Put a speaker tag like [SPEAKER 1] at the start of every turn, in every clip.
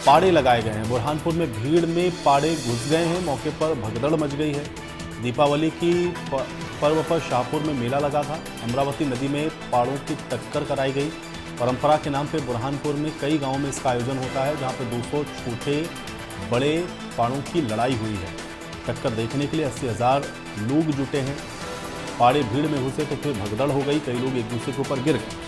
[SPEAKER 1] पाड़े लगाए गए हैं। बुरहानपुर में भीड़ में पाड़े घुस गए हैं, मौके पर भगदड़ मच गई है। दीपावली की पर्व पर शाहपुर में मेला लगा था। अमरावती नदी में पाड़ों की टक्कर कराई गई। परंपरा के नाम पे बुरहानपुर में कई गांवों में इसका आयोजन होता है, जहां पे 200 छोटे बड़े पाड़ों की लड़ाई हुई है। टक्कर देखने के लिए 80,000 लोग जुटे हैं। पाड़े भीड़ में घुसे तो फिर भगदड़ हो गई, कई लोग एक दूसरे के ऊपर गिर गए।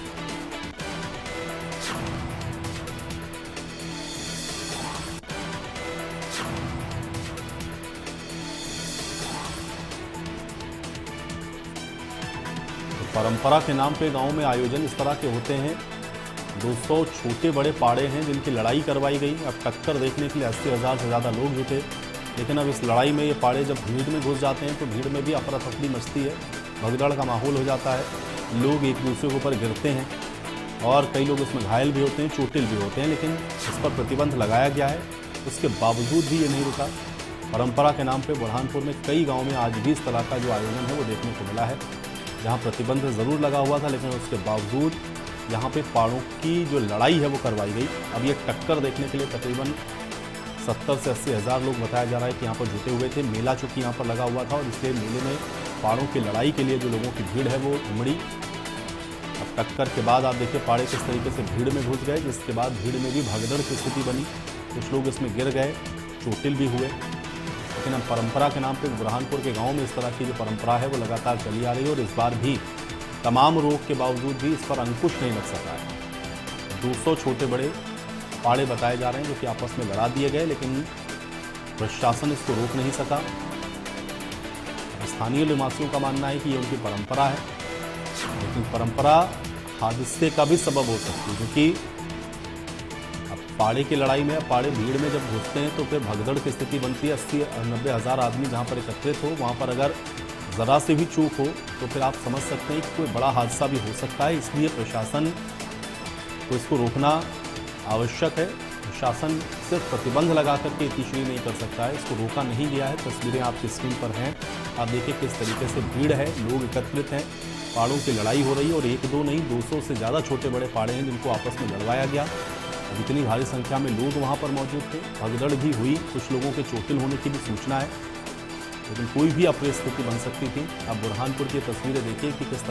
[SPEAKER 1] परंपरा के नाम पे गांव में आयोजन इस तरह के होते हैं। 200 छोटे बड़े पाड़े हैं जिनकी लड़ाई करवाई गई। अब टक्कर देखने के लिए 80,000 से ज़्यादा लोग जुटे, लेकिन अब इस लड़ाई में ये पाड़े जब भीड़ में घुस जाते हैं तो भीड़ में भी अफरा तफरी मचती है, भगदड़ का माहौल हो जाता है। लोग एक दूसरे के ऊपर गिरते हैं और कई लोग इसमें घायल भी होते हैं, चोटिल भी होते हैं, लेकिन इस पर प्रतिबंध लगाया गया है। उसके बावजूद भी ये नहीं रुका। परंपरा के नाम पर बुरहानपुर में कई गाँव में आज भी इस तरह का जो आयोजन है वो देखने को मिला है, जहाँ प्रतिबंध ज़रूर लगा हुआ था, लेकिन उसके बावजूद यहाँ पे पाड़ों की जो लड़ाई है वो करवाई गई। अब ये टक्कर देखने के लिए तकरीबन 70 से 80,000 लोग बताया जा रहा है कि यहाँ पर जुटे हुए थे। मेला चूँकि यहाँ पर लगा हुआ था और इसलिए मेले में पाड़ों की लड़ाई के लिए जो लोगों की भीड़ है वो उमड़ी। अब टक्कर के बाद आप देखिए पाड़े किस तरीके से भीड़ में घुस गए, जिसके बाद भीड़ में भी भगदड़ की स्थिति बनी। कुछ लोग इसमें गिर गए, चोटिल भी हुए। लेकिन अब परंपरा के नाम पे बुरहानपुर के गांव में इस तरह की जो परंपरा है वो लगातार चली आ रही है और इस बार भी तमाम रोक के बावजूद भी इस पर अंकुश नहीं लग सका है। 200 छोटे बड़े पाड़े बताए जा रहे हैं जो कि आपस में लड़ा दिए गए, लेकिन प्रशासन इसको रोक नहीं सका। स्थानीय निवासियों का मानना है कि ये उनकी परंपरा है, लेकिन परंपरा हादसे का भी सबब हो सकती है, क्योंकि पाड़े की लड़ाई में, पाड़े भीड़ में जब घुसते हैं तो फिर भगदड़ की स्थिति बनती है। 80-90 हज़ार आदमी जहाँ पर एकत्रित हो, वहाँ पर अगर ज़रा से भी चूक हो तो फिर आप समझ सकते हैं कि कोई बड़ा हादसा भी हो सकता है। इसलिए प्रशासन को इसको रोकना आवश्यक है। प्रशासन सिर्फ प्रतिबंध लगा करके इतनी नहीं कर सकता है, इसको रोका नहीं गया है। तस्वीरें आपकी स्क्रीन पर हैं, आप देखिए किस तरीके से भीड़ है, लोग एकत्रित हैं, पाड़ों की लड़ाई हो रही है और एक दो नहीं 200 से ज़्यादा छोटे बड़े पाड़े हैं जिनको आपस में लड़वाया गया। इतनी भारी संख्या में लोग वहां पर मौजूद थे, भगदड़ भी हुई, कुछ लोगों के चोटिल होने की भी सूचना है, लेकिन कोई भी अप्रिय स्थिति बन सकती थी। अब बुरहानपुर की तस्वीरें देखिए कि किस